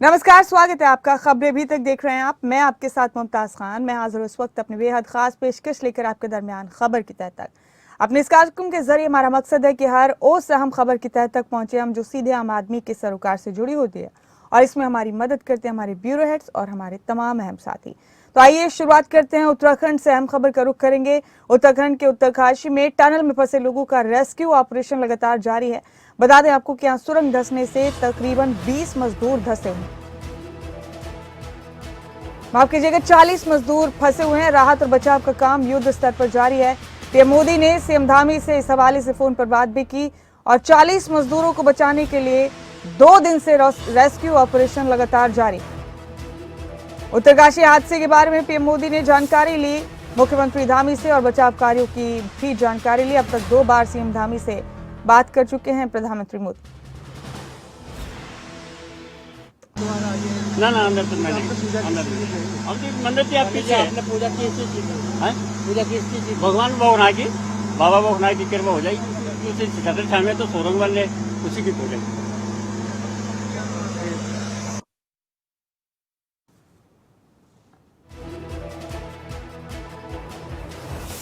नमस्कार, स्वागत है आपका। खबरें अभी तक देख रहे हैं आप। मैं आपके साथ मुमताज खान। मैं हाजिर इस वक्त अपनी बेहद खास पेशकश लेकर आपके दरमियान खबर की तह तक। अपने इस कार्यक्रम के जरिए हमारा मकसद है कि हर ओर अहम खबर की तह तक पहुंचे हम, जो सीधे आम आदमी के सरोकार से जुड़ी होती है। और इसमें हमारी मदद करते हैं हमारे ब्यूरो हेड्स और हमारे तमाम अहम साथी। तो आइए शुरुआत करते हैं। उत्तराखंड से अहम खबर का रुख करेंगे। उत्तराखंड के उत्तरकाशी में टनल में फंसे लोगों का रेस्क्यू ऑपरेशन लगातार जारी है। बता दें आपको कि यहाँ सुरंग धंसने से तकरीबन 20 मजदूर धंसे हुए। माफ कीजिएगा, 40 मजदूर फंसे हुए हैं। राहत और बचाव का काम युद्ध स्तर पर जारी है। पीएम मोदी ने सीएम धामी से इस हवाले से फोन पर बात भी की और 40 मजदूरों को बचाने के लिए 2 दिन से रेस्क्यू ऑपरेशन लगातार जारी। उत्तरकाशी हादसे के बारे में पीएम मोदी ने जानकारी ली मुख्यमंत्री धामी से और बचाव कार्यों की भी जानकारी ली। अब तक 2 बार सीएम धामी से बात कर चुके हैं प्रधानमंत्री मोदी। ना अंदर तो मैं अंदर हम मंदिर थी आप पीछे आपने पूजा की पूजा की भगवान भोगना की बाबा भोगना की कृपा हो जाएगी। उसी छतर छामे तो सोरंग बन उसी की पूजा।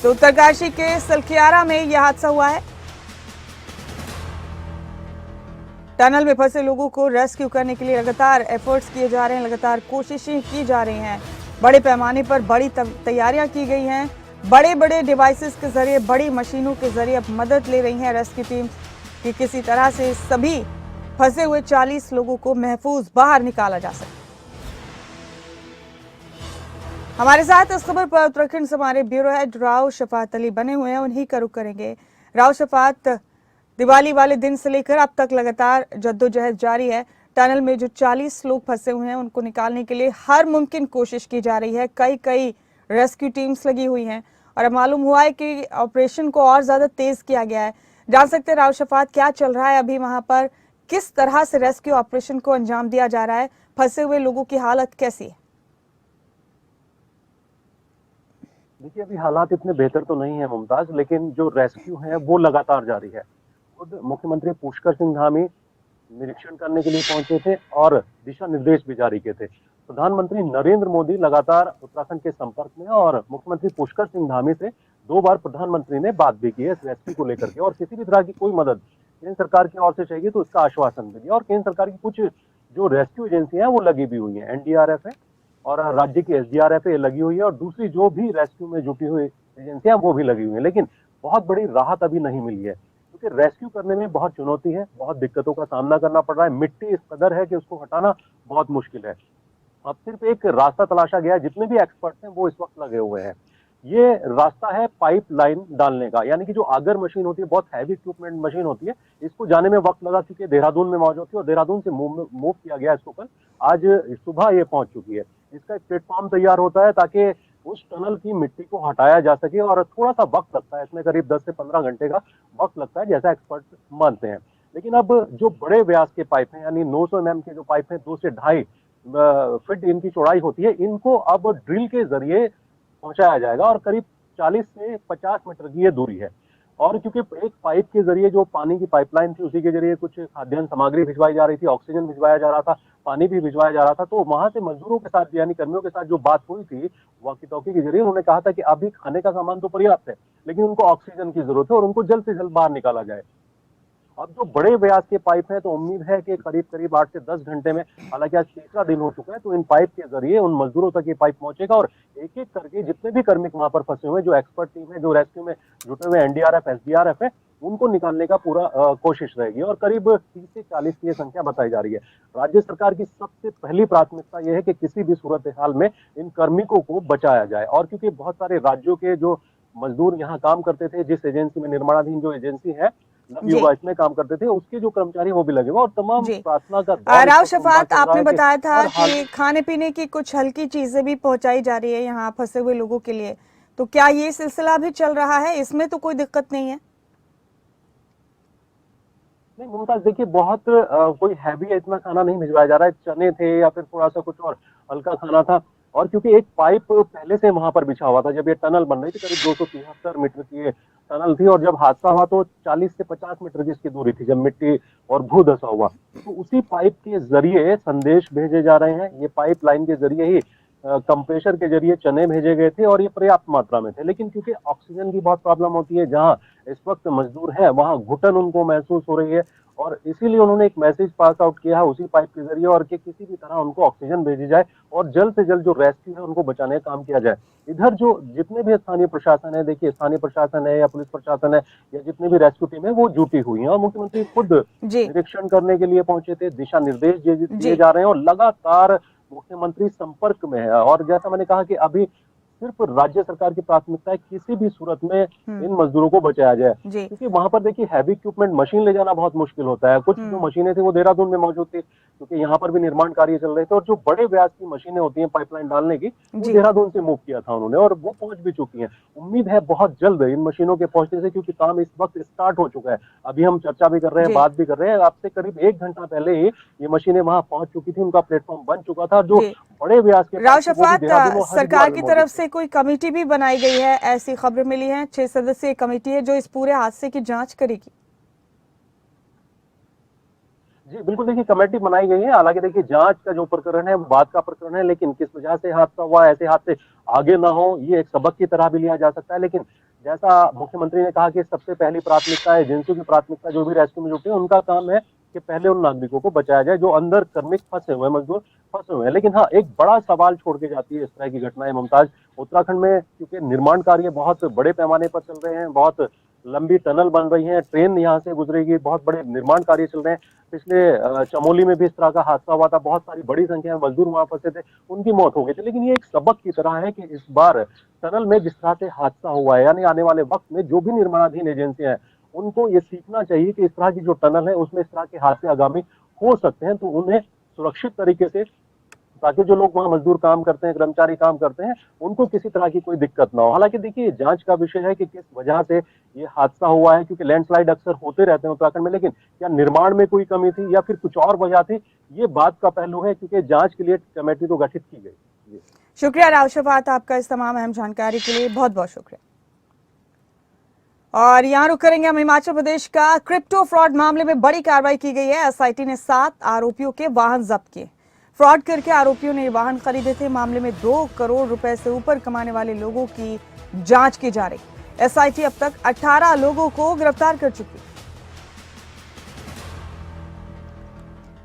तो उत्तरकाशी के सलखियारा में यह हादसा हुआ है। टनल में फंसे लोगों को रेस्क्यू करने के लिए लगातार एफर्ट्स किए जा रहे हैं, लगातार कोशिशें की जा रही हैं। बड़े पैमाने पर बड़ी तैयारियां की गई हैं। बड़े बड़े डिवाइसेस के जरिए, बड़ी मशीनों के जरिए अब मदद ले रही हैं रेस्क्यू टीम कि किसी तरह से सभी फंसे हुए 40 लोगों को महफूज बाहर निकाला जा सके। हमारे साथ इस खबर पर उत्तराखंड से हमारे ब्यूरो हेड राव शफात अली बने हुए हैं, उन्हीं का रुख करेंगे। राव शफात, दिवाली वाले दिन से लेकर अब तक लगातार जद्दोजहद जारी है। टनल में जो 40 लोग फंसे हुए हैं उनको निकालने के लिए हर मुमकिन कोशिश की जा रही है। कई रेस्क्यू टीम्स लगी हुई हैं और अब मालूम हुआ है कि ऑपरेशन को और ज्यादा तेज किया गया है। जान सकते हैं राव शफात, क्या चल रहा है अभी वहां पर? किस तरह से रेस्क्यू ऑपरेशन को अंजाम दिया जा रहा है? फंसे हुए लोगों की हालत कैसी है? देखिए, अभी हालात इतने बेहतर तो नहीं है मुमताज, लेकिन जो रेस्क्यू है वो लगातार जारी है। खुद मुख्यमंत्री पुष्कर सिंह धामी निरीक्षण करने के लिए पहुंचे थे और दिशा निर्देश भी जारी किए थे। प्रधानमंत्री नरेंद्र मोदी लगातार उत्तराखंड के संपर्क में और मुख्यमंत्री पुष्कर सिंह धामी से 2 बार प्रधानमंत्री ने बात भी की है इस रेस्क्यू को लेकर के, और किसी भी तरह की कोई मदद केंद्र सरकार की ओर से चाहिए तो इसका आश्वासन भी दिया। और केंद्र सरकार की कुछ जो रेस्क्यू एजेंसियां हैं वो लगी भी हुई है, एनडीआरएफ है और राज्य की एसडीआरएफ लगी हुई है, और दूसरी जो भी रेस्क्यू में जुटी हुई एजेंसियां वो भी लगी हुई है। लेकिन बहुत बड़ी राहत अभी नहीं मिली है क्योंकि रेस्क्यू करने में बहुत चुनौती है, बहुत दिक्कतों का सामना करना पड़ रहा है। मिट्टी इस कदर है कि उसको हटाना बहुत मुश्किल है। अब सिर्फ एक रास्ता तलाशा गया है, जितने भी एक्सपर्ट्स हैं वो इस वक्त लगे हुए हैं। ये रास्ता है पाइप लाइन डालने का, यानी कि जो आगर मशीन होती है, बहुत हैवी इक्विपमेंट मशीन होती है, इसको जाने में वक्त लगा चुके देहरादून में मौजूद थी और देहरादून से मूव किया गया इसको कल। आज सुबह ये पहुंच चुकी है। इसका एक प्लेटफॉर्म तैयार होता है ताकि उस टनल की मिट्टी को हटाया जा सके, और थोड़ा सा वक्त लगता है इसमें, करीब 10 से 15 घंटे का वक्त लगता है जैसा एक्सपर्ट मानते हैं। लेकिन अब जो बड़े व्यास के पाइप हैं, यानी 900 mm के जो पाइप हैं, 2 से 2.5 फीट इनकी चौड़ाई होती है, इनको अब ड्रिल के जरिए पहुंचाया जाएगा और करीब 40 से 50 मीटर की ये दूरी है। और क्योंकि एक पाइप के जरिए जो पानी की पाइपलाइन थी, उसी के जरिए कुछ खाद्यान्न सामग्री भिजवाई जा रही थी, ऑक्सीजन भिजवाया जा रहा था, पानी भी भिजवाया जा रहा था। तो वहां से मजदूरों के साथ यानी कर्मियों के साथ जो बात हुई थी वॉकी टॉकी के जरिए, उन्होंने कहा था कि अभी खाने का सामान तो पर्याप्त है, लेकिन उनको ऑक्सीजन की जरूरत है और उनको जल्द से जल्द बाहर निकाला जाए। अब जो बड़े व्यास के पाइप हैं तो उम्मीद है कि करीब 8 से 10 घंटे में, हालांकि आज तीसरा दिन हो चुका है, तो इन पाइप के जरिए उन मजदूरों तक ये पाइप पहुंचेगा और एक एक करके जितने भी कार्मिक वहां पर फंसे हुए, जो एक्सपर्ट टीम है, जो रेस्क्यू में जुटे हुए एनडीआरएफ एसडीआरएफ है, उनको निकालने का पूरा कोशिश रहेगी। और करीब 30 से 40 की ये संख्या बताई जा रही है। राज्य सरकार की सबसे पहली प्राथमिकता यह है कि किसी भी सूरत हाल में इन कार्मिकों को बचाया जाए। और क्योंकि बहुत सारे राज्यों के जो मजदूर यहाँ काम करते थे, जिस एजेंसी में, निर्माणाधीन जो एजेंसी है युवा, इसमें काम करते थे, उसके जो कर्मचारी वो भी लगे हुए, और तमाम जी, प्रार्थना का दौर राव इस वक्त शफात, चल रहा आपने है बताया था हर हाल। कि खाने पीने की कुछ हल्की चीजें भी पहुंचाई जा रही है यहाँ फंसे हुए लोगों के लिए, तो क्या ये सिलसिला भी चल रहा है? इसमें तो कोई दिक्कत नहीं है? नहीं मुमताज, देखिए बहुत कोई हैवी इतना खाना नहीं भिजवाया जा रहा है। चने थे या फिर थोड़ा सा कुछ और हल्का खाना था, और क्योंकि एक पाइप पहले से वहां पर बिछा हुआ था, जब ये टनल बन रही थी, करीब 273 मीटर की ये टनल थी, और जब हादसा हुआ तो 40 से 50 मीटर की इसकी दूरी थी, जब मिट्टी और भू धसा हुआ। तो उसी पाइप के जरिए संदेश भेजे जा रहे हैं, ये पाइप लाइन के जरिए ही कंप्रेशर के जरिए चने भेजे गए थे, और ये पर्याप्त मात्रा में थे। लेकिन क्योंकि ऑक्सीजन की बहुत प्रॉब्लम होती है, जहां इस वक्त मजदूर है वहां घुटन उनको महसूस हो रही है, और इसीलिए उन्होंने एक मैसेज पास आउट किया है उसी पाइप के जरिए, और कि किसी भी तरह उनको ऑक्सीजन भेजी जाए और जल्द से जल्द जो रेस्क्यू है उनको बचाने का काम किया जाए। इधर जो जितने भी स्थानीय प्रशासन है, देखिए स्थानीय प्रशासन है या पुलिस प्रशासन है या जितनी भी रेस्क्यू टीम है, वो जुटी हुई है, और मुख्यमंत्री खुद जी निरीक्षण करने के लिए पहुंचे थे, दिशा निर्देश दिए जी जा रहे हैं, और लगातार मुख्यमंत्री संपर्क में है। और जैसा मैंने कहा कि अभी सिर्फ राज्य सरकार की प्राथमिकता है किसी भी सूरत में इन मजदूरों को बचाया जाए, जी क्योंकि वहां पर देखिए हैवी इक्विपमेंट मशीन ले जाना बहुत मुश्किल होता है। कुछ जो मशीनें थी वो देहरादून में मौजूद थी, क्योंकि यहाँ पर भी निर्माण कार्य चल रहे थे, और जो बड़े व्यास की मशीनें होती हैं पाइपलाइन डालने की, वो जी देहरादून से मूव किया था उन्होंने, और वो पहुंच भी चुकी हैं। उम्मीद है बहुत जल्द इन मशीनों के पहुंचने से, क्योंकि काम इस वक्त स्टार्ट हो चुका है। अभी हम चर्चा भी कर रहे हैं, जी बात भी कर रहे हैं, आपसे करीब 1 घंटा पहले ही ये मशीनें वहां पहुंच चुकी थी, उनका प्लेटफॉर्म बन चुका था। जो जी बड़े व्यास के राव पाइप थे, वो भी शफात, देहरादून और सरकार हरिद्वार की में तरफ मौजूद थे। से कोई कमेटी भी बनाई गई है, ऐसी खबरें मिली हैं। 6 सदस्यीय कमेटी है जो इस पूरे हादसे की जांच करेगी। जी बिल्कुल, देखिए कमेटी बनाई गई है। हालांकि देखिए जांच का जो प्रकरण है वो बात का प्रकरण है, लेकिन किस वजह से हादसा हुआ, ऐसे हादसे आगे ना हो, ये एक सबक की तरह भी लिया जा सकता है। लेकिन जैसा मुख्यमंत्री ने कहा कि सबसे पहली प्राथमिकता है, एजेंसियों की प्राथमिकता जो भी रेस्क्यू में जुटे हैं उनका काम है कि पहले उन नागरिकों को बचाया जाए जो अंदर कर्मिक फंसे हुए, मजदूर फंसे हुए हैं। लेकिन हाँ, एक बड़ा सवाल छोड़ के जाती है इस तरह की घटनाएं मुमताज। उत्तराखंड में क्योंकि निर्माण कार्य बहुत बड़े पैमाने पर चल रहे हैं, बहुत लंबी टनल बन रही है, ट्रेन यहाँ से गुजरेगी, बहुत बड़े निर्माण कार्य चल रहे हैं। पिछले चमोली में भी इस तरह का हादसा हुआ था, बहुत सारी बड़ी संख्या में मजदूर वहां फंसे थे, उनकी मौत हो गई थी। लेकिन ये एक सबक की तरह है कि इस बार टनल में जिस तरह से हादसा हुआ है, यानी आने वाले वक्त में जो भी निर्माणाधीन एजेंसियां हैं उनको ये सीखना चाहिए कि इस तरह की जो टनल है उसमें इस तरह के हादसे आगामी हो सकते हैं, तो उन्हें सुरक्षित तरीके से, ताकि जो लोग वहां मजदूर काम करते हैं, कर्मचारी काम करते हैं, उनको किसी तरह की कोई दिक्कत ना हो। हालांकि देखिए जांच का विषय है कि किस वजह से ये हादसा हुआ है, क्योंकि लैंडस्लाइड अक्सर होते रहते हैं उत्तराखंड में, लेकिन क्या निर्माण में कोई कमी थी या फिर कुछ और वजह थी, ये बात का पहलू है, क्योंकि जांच के लिए कमेटी तो गठित की गई। शुक्रिया राव शफात, आपका इस तमाम अहम जानकारी के लिए बहुत बहुत शुक्रिया। और यहाँ रुक करेंगे हम हिमाचल प्रदेश का। क्रिप्टो फ्रॉड मामले में बड़ी कार्रवाई की गई है। एसआईटी ने 7 आरोपियों के वाहन जब्त किए। फ्रॉड करके आरोपियों ने वाहन खरीदे थे। मामले में 2 करोड़ रुपए से ऊपर कमाने वाले लोगों की जांच की जा रही। एसआईटी अब तक 18 लोगों को गिरफ्तार कर चुकी।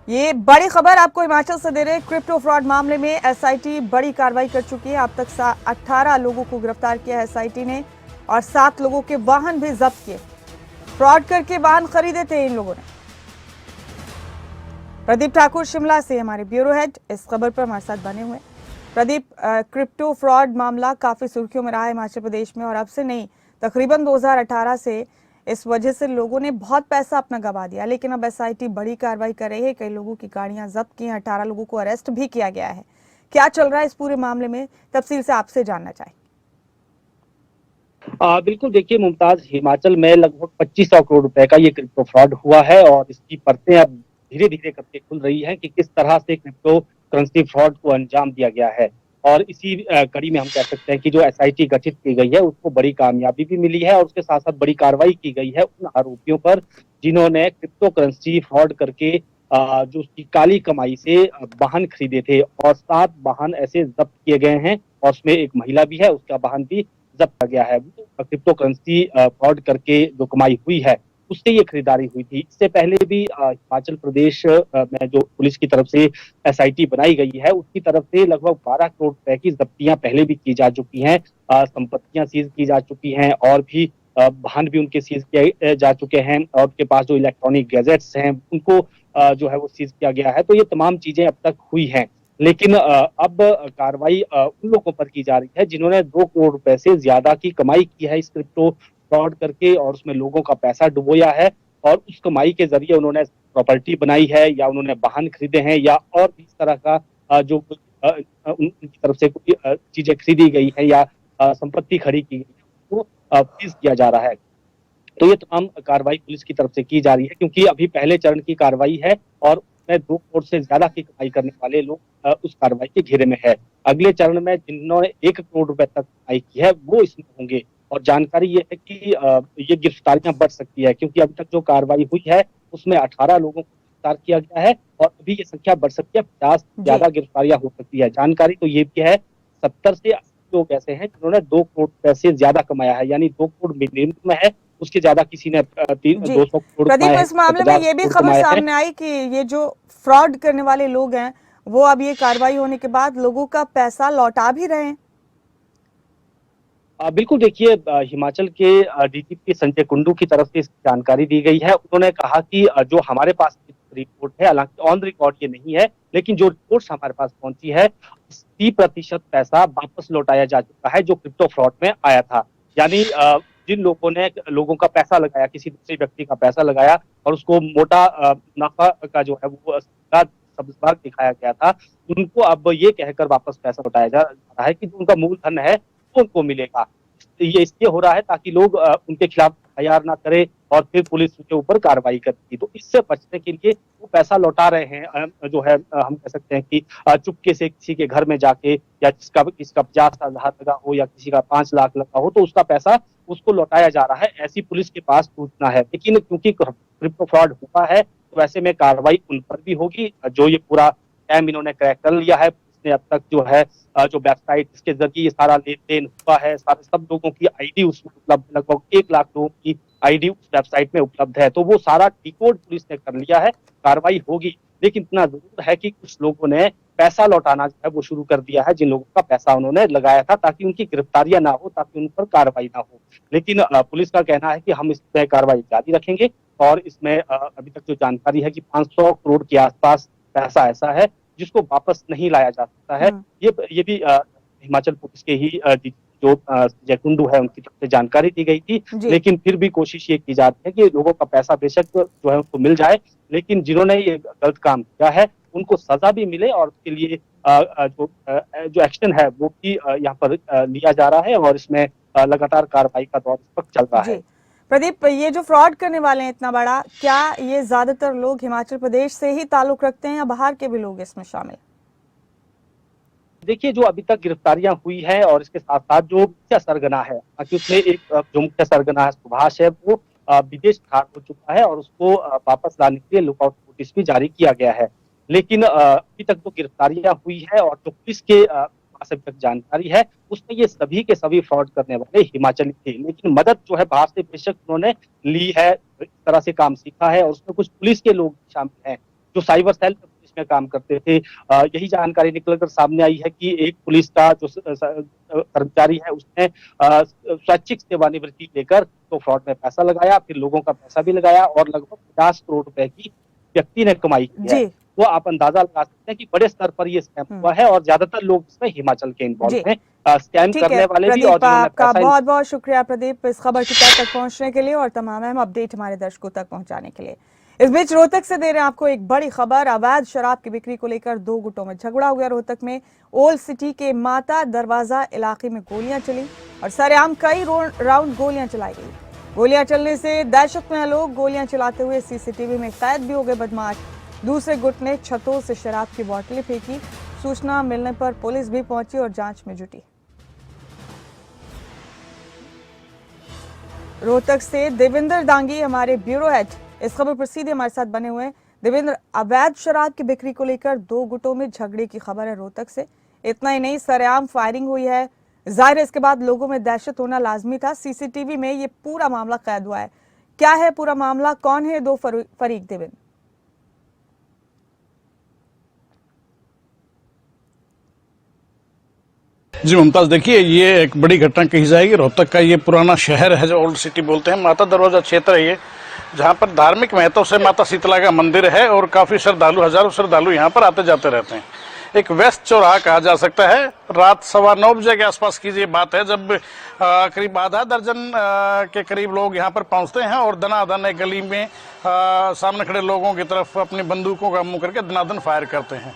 ये बड़ी खबर आपको हिमाचल से दे रहे। क्रिप्टो फ्रॉड मामले में एसआईटी बड़ी कार्रवाई कर चुकी है। अब तक 18 लोगों को गिरफ्तार किया है एसआईटी ने, और 7 लोगों के वाहन भी जब्त किए। फ्रॉड करके वाहन खरीदे थे इन लोगों ने। प्रदीप ठाकुर शिमला से हमारे ब्यूरो हेड इस खबर पर हमारे साथ बने हुए। प्रदीप, क्रिप्टो फ्रॉड मामला काफी सुर्खियों में रहा है हिमाचल प्रदेश में, और अब से नहीं, तकरीबन 2018 से इस वजह से लोगों ने बहुत पैसा अपना गंवा दिया। लेकिन अब एसआईटी बड़ी कार्रवाई कर रही है। कई लोगों की गाड़ियां जब्त की हैं, 18 लोगों को अरेस्ट भी किया गया है। क्या चल रहा है इस पूरे मामले में, तफसील से आपसे जानना चाहेंगे। बिल्कुल, देखिए मुमताज, हिमाचल में लगभग 2500 करोड़ रुपए का ये क्रिप्टो फ्रॉड हुआ है, और इसकी परतें अब धीरे धीरे करके खुल रही है कि किस तरह से क्रिप्टो करेंसी फ्रॉड को अंजाम दिया गया है। और इसी कड़ी में हम कह सकते हैं कि जो एसआईटी गठित की गई है उसको बड़ी कामयाबी भी मिली है, और उसके साथ साथ बड़ी कार्रवाई की गई है उन आरोपियों पर जिन्होंने क्रिप्टो करेंसी फ्रॉड करके जो उसकी काली कमाई से वाहन खरीदे थे। और 7 वाहन ऐसे जब्त किए गए हैं, और उसमें एक महिला भी है, उसका वाहन भी जब्त किया गया है। क्रिप्टो करेंसी फ्रॉड करके जो कमाई हुई है उससे ये खरीदारी हुई थी। इससे पहले भी हिमाचल प्रदेश में जो पुलिस की तरफ से एसआईटी बनाई गई है उसकी तरफ से लगभग 12 करोड़ रुपए की जब्तियां पहले भी की जा चुकी हैं, संपत्तियां सीज की जा चुकी हैं, और भी वाहन भी उनके सीज किए जा चुके हैं, और उनके पास जो इलेक्ट्रॉनिक गैजेट्स हैं उनको जो है वो सीज किया गया है। तो ये तमाम चीजें अब तक हुई हैं। लेकिन अब कार्रवाई उन लोगों पर की जा रही है जिन्होंने 2 करोड़ रुपए से ज्यादा की कमाई की है इस क्रिप्टो फ्रॉड करके, और उसमें लोगों का पैसा डुबोया है, और उस कमाई के जरिए उन्होंने प्रॉपर्टी बनाई है, या उन्होंने वाहन खरीदे हैं, या और भी इस तरह का जो उनकी तरफ से कोई चीजें खरीदी गई है या संपत्ति खड़ी की गई है, वो फ्रीज किया जा रहा है। तो ये तमाम कार्रवाई पुलिस की तरफ से की जा रही है, क्योंकि अभी पहले चरण की कार्रवाई है, और उसमें 2 करोड़ से ज्यादा की कमाई करने वाले लोग उस कार्रवाई के घेरे में है। अगले चरण में जिन्होंने 1 करोड़ रुपए तक कमाई की है वो इसमें होंगे। और जानकारी ये है कि ये गिरफ्तारियां बढ़ सकती है, क्योंकि अभी तक जो कार्रवाई हुई है उसमें 18 लोगों को गिरफ्तार किया गया है और अभी ये संख्या बढ़ सकती है, 50 से ज्यादा गिरफ्तारियां हो सकती है। जानकारी तो ये भी है 70 से 80 लोग ऐसे हैं जिन्होंने 2 करोड़ रुपए से ज्यादा कमाया है, यानी 2 करोड़ मिनिमम में है, उसके ज्यादा किसी ने 200 करोड़ प्रदीप, कमाए हैं, इस मामले में 50 ये भी करोड़ खबर कमाए हैं। सामने आई कि ये जो फ्रॉड करने वाले लोग हैं वो अब ये कार्रवाई होने के बाद लोगों का पैसा लौटा भी रहे हैं। बिल्कुल, देखिए हिमाचल के डीजीपी संजय कुंडू की तरफ से इस जानकारी दी गई है। उन्होंने कहा कि जो हमारे पास रिपोर्ट है, हालांकि ऑन रिकॉर्ड ये नहीं है, लेकिन जो रिपोर्ट्स हमारे पास पहुंची है 80% पैसा वापस लौटाया जा चुका है जो क्रिप्टो फ्रॉड में आया था। यानी जिन लोगों ने लोगों का पैसा लगाया, किसी दूसरे व्यक्ति का पैसा लगाया और उसको मोटा मुनाफा का जो है वो सब्ज़बाग दिखाया गया था, उनको अब ये कहकर वापस पैसा लौटाया जा रहा है कि जो उनका मूलधन है वो उनको मिलेगा। ये इसलिए हो रहा है ताकि लोग उनके खिलाफ एफआईआर ना करे और फिर पुलिस उनके ऊपर कार्रवाई करती। तो इससे बचने के लिए वो पैसा लौटा रहे हैं, जो है हम कह सकते हैं कि चुपके से किसी के घर में जाके, या किसका 50,000 लगा हो या किसी का 5 लाख लगा हो, तो उसका पैसा उसको लौटाया जा रहा है, ऐसी पुलिस के पास सूचना है। लेकिन क्योंकि क्रिप्टो फ्रॉड हुआ है तो ऐसे में कार्रवाई उन पर भी होगी जो ये पूरा स्कैम इन्होंने क्रैक कर लिया है। पुलिस ने अब तक जो है जो वेबसाइट इसके जरिए ये सारा लेन देन हुआ है, सारे सब लोगों की आईडी उसमें उपलब्ध, लगभग 1 लाख लोगों की आईडी उस वेबसाइट में उपलब्ध है, तो वो सारा डिकोड पुलिस ने कर लिया है। कार्रवाई होगी, लेकिन इतना जरूर है कि कुछ लोगों ने पैसा लौटाना जो है वो शुरू कर दिया है, जिन लोगों का पैसा उन्होंने लगाया था, ताकि उनकी गिरफ्तारियां ना हो, ताकि उन पर कार्रवाई ना हो। लेकिन पुलिस का कहना है कि हम इस पर कार्रवाई जारी रखेंगे और इसमें अभी तक जो जानकारी है कि 500 करोड़ के आसपास पैसा ऐसा है जिसको वापस नहीं लाया जा सकता है। ये भी हिमाचल पुलिस के ही जो संजय कुंडू है उनकी तरफ से जानकारी दी गई थी। लेकिन फिर भी कोशिश ये की जाती है कि लोगों का पैसा बेशक जो है उनको मिल जाए, लेकिन जिन्होंने ये गलत काम किया है उनको सजा भी मिले, और उसके लिए जो एक्शन है वो भी यहाँ पर लिया जा रहा है और इसमें लगातार कार्रवाई का दौर इस वक्त चल रहा है। प्रदीप, ये जो फ्रॉड करने वाले हैं इतना बड़ा, क्या ये ज्यादातर लोग हिमाचल प्रदेश से ही ताल्लुक रखते हैं या बाहर के भी लोग इसमें शामिल? देखिए, जो अभी तक गिरफ्तारियां हुई है और इसके साथ साथ जो मुख्य सरगना है, ताकि उसमें एक जो मुख्य सरगना है सुभाष है, वो विदेश फरार हो चुका है और उसको वापस लाने के लिए लुकआउट नोटिस भी जारी किया गया है। लेकिन अभी तक जो गिरफ्तारियां हुई है और जो पुलिस के पास अभी तक जानकारी है उसमें ये सभी के सभी फ्रॉड करने वाले हिमाचली थे। लेकिन मदद जो है बाहर से बेशक उन्होंने ली है, इस तरह से काम सीखा है, और उसमें कुछ पुलिस के लोग शामिल हैं जो साइबर सेल में पुलिस में काम करते थे। यही जानकारी निकलकर सामने आई है कि एक पुलिस का जो कर्मचारी है उसने स्वैच्छिक सेवानिवृत्ति लेकर तो फ्रॉड में पैसा लगाया, फिर लोगों का पैसा भी लगाया और लगभग 50 करोड़ रुपए की व्यक्ति ने कमाई की है। वो आप अंदाजा लगा सकते हैं कि बड़े स्तर पर ये स्कैम हुआ है और ज्यादातर लोग इसमें हिमाचल के इन्वॉल्व हैं, स्कैम करने वाले भी। और आपका बहुत बहुत शुक्रिया प्रदीप, इस खबर की तह तक पहुंचने के लिए और तमाम अहम अपडेट हमारे दर्शकों तक पहुंचाने के लिए। इस बीच रोहतक से दे रहे हैं आपको एक बड़ी खबर। अवैध शराब की बिक्री को लेकर 2 गुटों में झगड़ा हो गया। रोहतक में ओल्ड सिटी के माता दरवाजा इलाके में गोलियां चली और सरेआम कई राउंड गोलियां चलाई गई। गोलियां चलने से दहशत में लोग गोलियां चलाते हुए सीसीटीवी में कैद भी हो गए बदमाश। दूसरे गुट ने छतों से शराब की बोतलें फेंकी। सूचना मिलने पर पुलिस भी पहुंची और जांच में जुटी। रोहतक से देवेंद्र दांगी हमारे ब्यूरो हेड इस खबर पर सीधे हमारे साथ बने हुए हैं। देवेंद्र, अवैध शराब की बिक्री को लेकर 2 गुटों में झगड़े की खबर है रोहतक से। इतना ही नहीं, सरेआम फायरिंग हुई है। जाहिर है इसके बाद लोगों में दहशत होना लाजमी था। सीसीटीवी में ये पूरा मामला कैद हुआ है। क्या है पूरा मामला, कौन है 2 फरीक? देवेंद्र जी मुमताज, देखिए ये एक बड़ी घटना कही जाएगी। रोहतक का ये पुराना शहर है जो ओल्ड सिटी बोलते हैं, माता दरवाजा क्षेत्र है ये, जहाँ पर धार्मिक महत्व से माता शीतला का मंदिर है और काफ़ी श्रद्धालु, हजारों श्रद्धालु यहाँ पर आते जाते रहते हैं। एक व्यस्त चौराहा कहा जा सकता है। रात 9:15 बजे के आसपास की ये बात है जब करीब आधा दर्जन के करीब लोग यहाँ पर पहुँचते हैं और दनादन एक गली में सामने खड़े लोगों की तरफ अपनी बंदूकों का मुंह करके दनादन फायर करते हैं।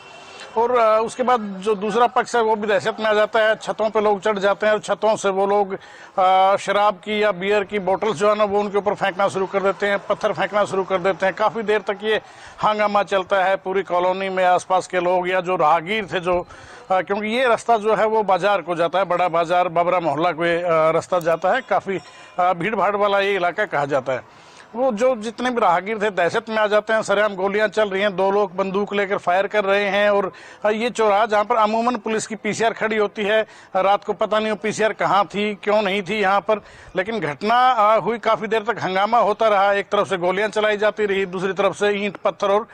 और उसके बाद जो दूसरा पक्ष है वो भी दहशत में आ जाता है। छतों पे लोग चढ़ जाते हैं और छतों से वो लोग शराब की या बियर की बोतल्स जो है ना वो उनके ऊपर फेंकना शुरू कर देते हैं, पत्थर फेंकना शुरू कर देते हैं। काफ़ी देर तक ये हंगामा चलता है पूरी कॉलोनी में। आसपास के लोग या जो राहगीर थे जो क्योंकि ये रास्ता जो है वो बाजार को जाता है, बड़ा बाजार बाबरा मोहल्ला को रास्ता जाता है, काफ़ी भीड़ भाड़ वाला ये इलाका कहा जाता है। वो जो जितने भी राहगीर थे दहशत में आ जाते हैं। सरेआम गोलियां चल रही हैं, 2 लोग बंदूक लेकर फायर कर रहे हैं। और ये चौराहा जहां पर अमूमन पुलिस की पीसीआर खड़ी होती है, रात को पता नहीं वो पीसीआर कहां थी, क्यों नहीं थी यहाँ पर, लेकिन घटना हुई। काफ़ी देर तक हंगामा होता रहा। एक तरफ से गोलियां चलाई जाती रही, दूसरी तरफ से ईंट पत्थर और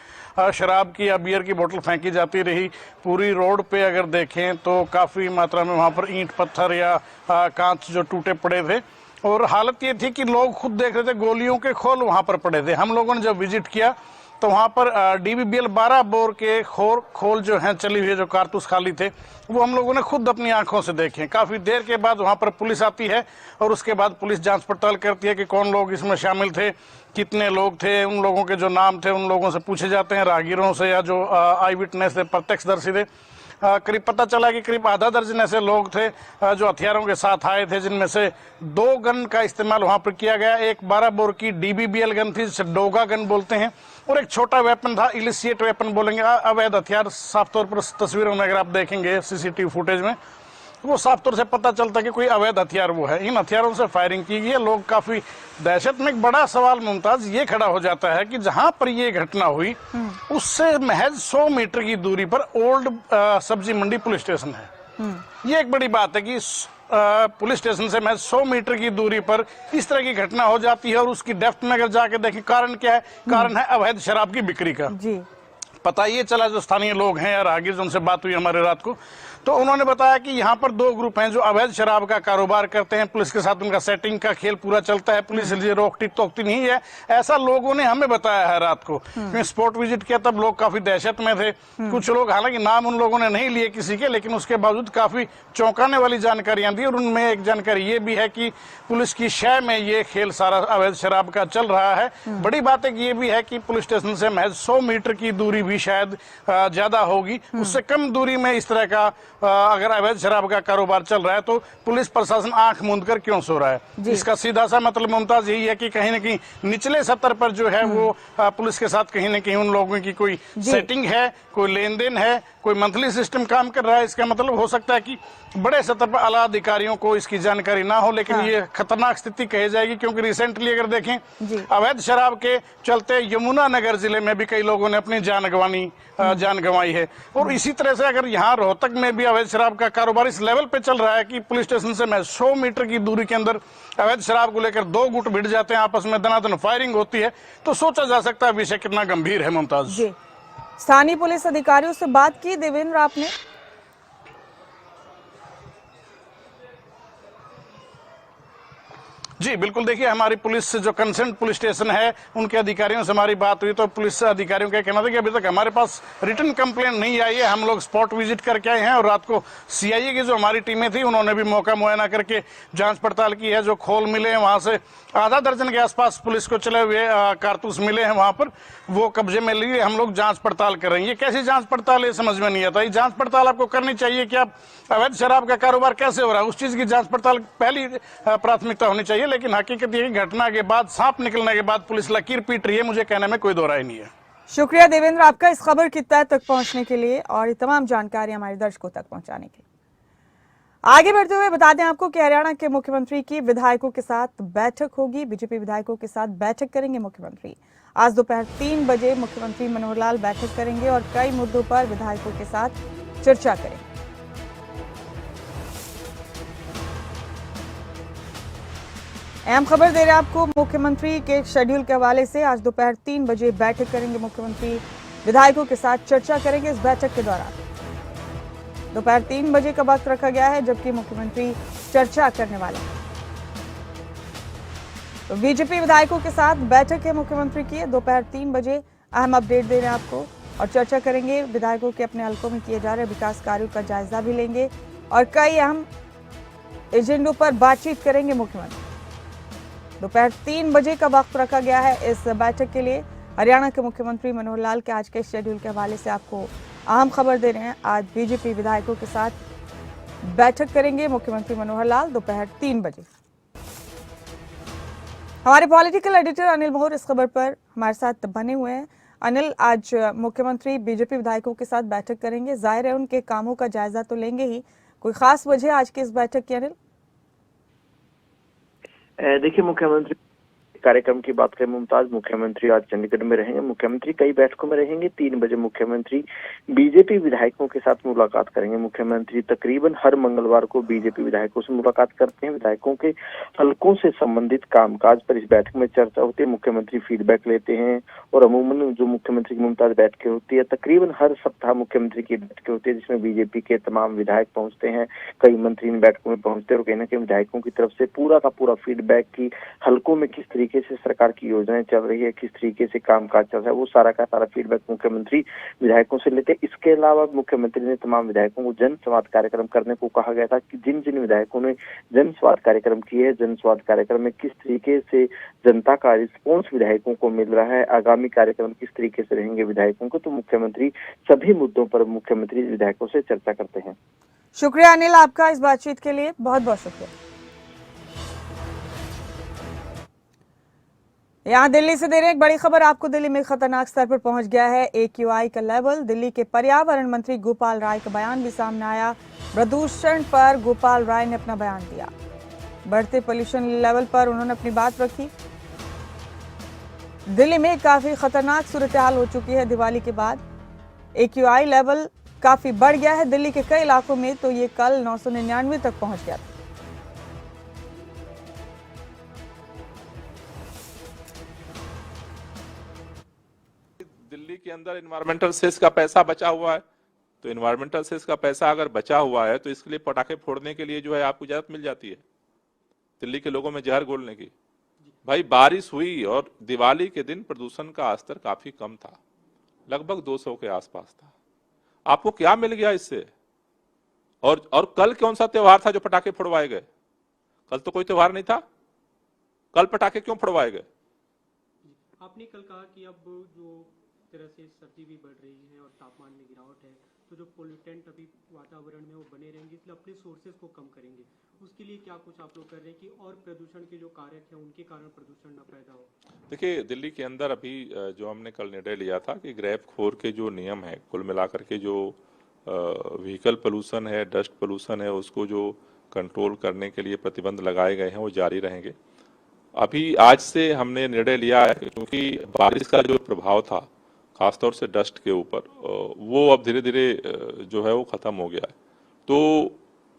शराब की या बियर की बोतल फेंकी जाती रही। पूरी रोड पे अगर देखें तो काफ़ी मात्रा में वहाँ पर ईंट पत्थर या कांच जो टूटे पड़े थे। और हालत ये थी कि लोग खुद देख रहे थे गोलियों के खोल वहाँ पर पड़े थे। हम लोगों ने जब विजिट किया तो वहाँ पर DBBL 12 बोर के खोल जो हैं चली हुई जो कारतूस खाली थे वो हम लोगों ने खुद अपनी आंखों से देखे। काफ़ी देर के बाद वहाँ पर पुलिस आती है और उसके बाद पुलिस जांच पड़ताल करती है कि कौन लोग इसमें शामिल थे, कितने लोग थे। उन लोगों के जो नाम थे उन लोगों से पूछे जाते हैं, राहगीरों से या जो आई विटनेस थे, प्रत्यक्षदर्शी थे। करीब पता चला कि करीब आधा दर्जन ऐसे लोग थे जो हथियारों के साथ आए थे, जिनमें से 2 गन का इस्तेमाल वहां पर किया गया। एक 12 बोर की DBBL गन थी जिसे डोगा गन बोलते हैं, और एक छोटा वेपन था, इलिसिएट वेपन बोलेंगे, अवैध हथियार। साफ तौर पर तस्वीरों में अगर आप देखेंगे CCTV फुटेज में वो साफ तौर से पता चलता है कि कोई अवैध हथियार वो है। इन हथियारों से फायरिंग की गई है। लोग काफी दहशत में। एक बड़ा सवाल मुमताज ये खड़ा हो जाता है कि जहां पर ये घटना हुई उससे महज 100 मीटर की दूरी पर ओल्ड सब्जी मंडी पुलिस स्टेशन है। ये एक बड़ी बात है कि पुलिस स्टेशन से महज 100 मीटर की दूरी पर इस तरह की घटना हो जाती है। और उसकी डेप्थ में अगर जाके देखें कारण क्या है, कारण है अवैध शराब की बिक्री का। जी पता ये चला जो स्थानीय लोग हैं या राहगीर जिनसे बात हुई हमारे रात को, तो उन्होंने बताया कि यहाँ पर 2 ग्रुप हैं जो अवैध शराब का कारोबार करते हैं। पुलिस के साथ उनका सेटिंग का खेल पूरा चलता है। पुलिस लिए रोकती टोकती नहीं है, ऐसा लोगों ने हमें बताया है रात को। स्पॉट विजिट किया तब लोग काफी दहशत में थे। कुछ लोग, हालांकि नाम उन लोगों ने नहीं लिए किसी के, लेकिन उसके बावजूद काफी चौंकाने वाली जानकारियां दी। और उनमें एक जानकारी ये भी है कि पुलिस की शय में ये खेल सारा अवैध शराब का चल रहा है। बड़ी बात एक ये भी है कि पुलिस स्टेशन से महज 100 मीटर की दूरी भी शायद ज्यादा होगी, उससे कम दूरी में इस तरह का अगर अवैध शराब का कारोबार चल रहा है तो पुलिस प्रशासन आंख मूंद कर क्यों सो रहा है। इसका सीधा सा मतलब मुमताज यही है कि कहीं न कहीं निचले स्तर पर जो है वो पुलिस के साथ कहीं न कहीं उन लोगों की कोई सेटिंग है, कोई लेन देन है, कोई मंथली सिस्टम काम कर रहा है। इसका मतलब हो सकता है कि बड़े स्तर पर आला अधिकारियों को इसकी जानकारी ना हो, लेकिन ये खतरनाक स्थिति कही जाएगी। क्योंकि रिसेंटली अगर देखें अवैध शराब के चलते यमुनानगर जिले में भी कई लोगों ने अपनी जान गंवाई है। और इसी तरह से अगर यहाँ रोहतक में भी अवैध शराब का कारोबार इस लेवल पे चल रहा है कि पुलिस स्टेशन से महज 100 मीटर की दूरी के अंदर अवैध शराब को लेकर 2 गुट भिड़ जाते हैं, आपस में दनादन फायरिंग होती है, तो सोचा जा सकता है विषय कितना गंभीर है। मुमताज, स्थानीय पुलिस अधिकारियों से बात की देवेंद्र आपने? जी बिल्कुल, देखिए हमारी पुलिस से जो कंसर्न पुलिस स्टेशन है उनके अधिकारियों से हमारी बात हुई तो पुलिस अधिकारियों का कहना था कि अभी तक हमारे पास रिटर्न कंप्लेंट नहीं आई है। हम लोग स्पॉट विजिट करके आए हैं और रात को CIA की जो हमारी टीमें थी उन्होंने भी मौका मुआयना करके जांच पड़ताल की है। जो खोल मिले हैं वहां से आधा दर्जन के आसपास पुलिस को चले हुए कारतूस मिले हैं, वहां पर वो कब्जे में लिए हम लोग जांच पड़ताल कर रहे हैं। ये कैसी जांच पड़ताल है समझ में नहीं आता। ये जांच पड़ताल आपको करनी चाहिए कि आप अवैध शराब का कारोबार कैसे हो रहा है उस चीज की जांच पड़ताल पहली प्राथमिकता होनी चाहिए। लेकिन हकीकत ये घटना के बाद, सांप निकलने के बाद पुलिस लकीर पीट रही है, मुझे कहने में कोई दो राय नहीं है। शुक्रिया देवेंद्र आपका इस खबर की तह तक पहुंचने के लिए और ये तमाम जानकारी हमारे दर्शकों तक पहुंचाने के लिए। आगे बढ़ते हुए बता दें आपको कि हरियाणा के मुख्यमंत्री की विधायकों के साथ बैठक होगी। बीजेपी विधायकों के साथ बैठक करेंगे मुख्यमंत्री। आज दोपहर 3 बजे मुख्यमंत्री मनोहर लाल बैठक करेंगे और कई मुद्दों पर विधायकों के साथ चर्चा करेंगे। अहम खबर दे रहे हैं आपको मुख्यमंत्री के शेड्यूल के हवाले से। आज दोपहर 3 बजे बैठक करेंगे मुख्यमंत्री, विधायकों के साथ चर्चा करेंगे। इस बैठक के दौरान दोपहर 3 बजे का वक्त रखा गया है, जबकि मुख्यमंत्री चर्चा करने वाले हैं। तो बीजेपी विधायकों के साथ बैठक है मुख्यमंत्री की दोपहर 3 बजे। अहम अपडेट दे रहे हैं आपको और चर्चा करेंगे। विधायकों के अपने हलकों में किए जा रहे विकास कार्यों का जायजा भी लेंगे और कई अहम एजेंडों पर बातचीत करेंगे मुख्यमंत्री। दोपहर 3 बजे का वक्त रखा गया है इस बैठक के लिए। हरियाणा के मुख्यमंत्री मनोहर लाल के आज के शेड्यूल के हवाले से आपको अहम खबर दे रहे हैं, आज बीजेपी विधायकों के साथ बैठक करेंगे मुख्यमंत्री मनोहर लाल दोपहर 3 बजे। हमारे पॉलिटिकल एडिटर अनिल मोहर इस खबर पर हमारे साथ बने हुए हैं। अनिल, आज मुख्यमंत्री बीजेपी विधायकों के साथ बैठक करेंगे, जाहिर है उनके कामों का जायजा तो लेंगे ही। कोई खास वजह आज की इस बैठक की अनिल? देखिए, मुख्यमंत्री कार्यक्रम की बात करें मुमताज, मुख्यमंत्री आज चंडीगढ़ में रहेंगे। मुख्यमंत्री कई बैठकों में रहेंगे। 3 बजे मुख्यमंत्री बीजेपी विधायकों के साथ मुलाकात करेंगे। मुख्यमंत्री तकरीबन हर मंगलवार को बीजेपी विधायकों से मुलाकात करते हैं। विधायकों के हलकों से संबंधित कामकाज पर इस बैठक में चर्चा होती है। मुख्यमंत्री फीडबैक लेते हैं और अमूमन जो मुख्यमंत्री की मुमताज बैठकें होती है, तकरीबन हर सप्ताह मुख्यमंत्री की बैठकें होती है, जिसमें बीजेपी के तमाम विधायक पहुंचते हैं। कई मंत्री इन बैठकों में पहुंचते हैं और कहीं ना कहीं विधायकों की तरफ से पूरा का पूरा फीडबैक की हलकों में किस तरीके से सरकार की योजनाएं चल रही है, किस तरीके से कामकाज चल रहा है, वो सारा का सारा फीडबैक मुख्यमंत्री विधायकों से लेते हैं। इसके अलावा मुख्यमंत्री ने तमाम विधायकों को जन संवाद कार्यक्रम करने को कहा गया था कि जिन जिन विधायकों ने जन संवाद कार्यक्रम किए हैं, जन संवाद कार्यक्रम में किस तरीके से जनता का रिस्पॉन्स विधायकों को मिल रहा है, आगामी कार्यक्रम किस तरीके से रहेंगे विधायकों को, तो मुख्यमंत्री सभी मुद्दों पर मुख्यमंत्री विधायकों से चर्चा करते हैं। शुक्रिया अनिल आपका इस बातचीत के लिए, बहुत बहुत शुक्रिया। यहाँ दिल्ली से दे रहे एक बड़ी खबर आपको। दिल्ली में खतरनाक स्तर पर पहुंच गया है AQI का लेवल। दिल्ली के पर्यावरण मंत्री गोपाल राय का बयान भी सामने आया। प्रदूषण पर गोपाल राय ने अपना बयान दिया। बढ़ते पोल्यूशन लेवल पर उन्होंने अपनी बात रखी। दिल्ली में काफी खतरनाक सूरत हाल हो चुकी है दिवाली के बाद। AQI लेवल काफी बढ़ गया है दिल्ली के कई इलाकों में, तो ये कल 999 तक पहुंच गया था। दिल्ली के अंदर इन्वायरमेंटल सेस का पैसा बचा हुआ है, तो इन्वायरमेंटल सेस का पैसा अगर बचा हुआ है तो इसके लिए पटाखे फोड़ने के लिए जो है आपको इजाजत मिल जाती है दिल्ली के लोगों में जहर घोलने की। भाई बारिश हुई और दिवाली के दिन प्रदूषण का स्तर काफी कम था, लगभग 200 के आसपास था। आपको क्या मिल गया इससे? और कल कौन सा त्योहार था जो पटाखे फोड़वाए गए? कल तो कोई त्योहार नहीं था, कल पटाखे क्यों फोड़वाए गए? आपने कल कहा कि अब जो तरह से सर्दी भी बढ़ रही है और तापमान में गिरावट है, तो जो पोल्यूटेंट अभी वातावरण में वो बने रहेंगे, इसलिए अपने सोर्सेज को कम करेंगे। उसके लिए क्या कुछ आप लोग कर रहे हैं कि और प्रदूषण के जो कारक हैं उनके कारण प्रदूषण न पैदा हो? देखिए, दिल्ली के अंदर अभी जो हमने कल निर्णय लिया था कि ग्रैब 4 के जो नियम है, कुल मिलाकर के जो व्हीकल पोल्यूशन है, डस्ट पोल्यूशन है, उसको जो कंट्रोल करने के लिए प्रतिबंध लगाए गए हैं वो जारी रहेंगे। अभी आज से हमने निर्णय लिया है क्योंकि बारिश का जो प्रभाव था खासतौर से डस्ट के ऊपर, वो अब धीरे धीरे जो है वो खत्म हो गया है। तो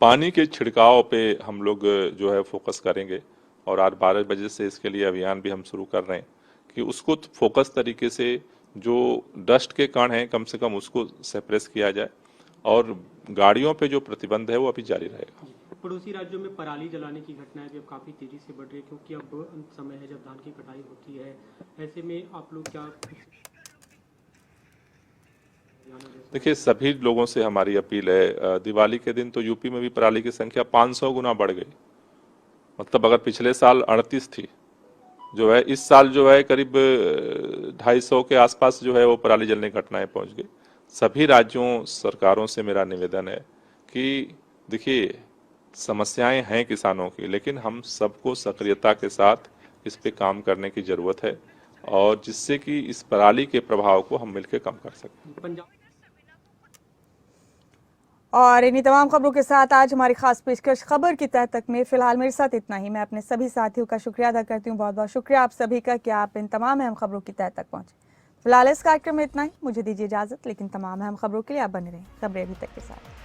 पानी के छिड़काव पे हम लोग जो है फोकस करेंगे और आज 12 बजे से इसके लिए अभियान भी हम शुरू कर रहे हैं कि उसको फोकस तरीके से जो डस्ट के कण हैं कम से कम उसको सेपरेस किया जाए और गाड़ियों पे जो प्रतिबंध है वो अभी जारी रहेगा। पड़ोसी राज्यों में पराली जलाने की घटनाएं भी अब काफी तेजी से बढ़ रही है, क्योंकि अब अंत समय है जब धान की कटाई होती है। ऐसे में आप लोग क्या? देखिए, सभी लोगों से हमारी अपील है, दिवाली के दिन तो यूपी में भी पराली की संख्या 500 गुना बढ़ गई। मतलब अगर पिछले साल 38 थी, जो है इस साल जो है करीब 250 के आसपास जो है वो पराली जलने की घटनाएं पहुंच गई। सभी राज्यों सरकारों से मेरा निवेदन है कि देखिए, समस्याएं हैं किसानों की, लेकिन हम सबको सक्रियता के साथ इस पे काम करने की जरूरत है और जिससे कि इस पराली के प्रभाव को हम मिलकर कम कर सकें। और इन्हीं तमाम खबरों के साथ आज हमारी खास पेशकश खबर की तह तक में फिलहाल मेरे साथ इतना ही। मैं अपने सभी साथियों का शुक्रिया अदा करती हूँ। बहुत बहुत शुक्रिया आप सभी का कि आप इन तमाम अहम खबरों की तह तक पहुंचे। फिलहाल इस कार्यक्रम में इतना ही, मुझे दीजिए इजाजत, लेकिन तमाम अहम खबरों के लिए आप बने रहें खबरें अभी तक के साथ।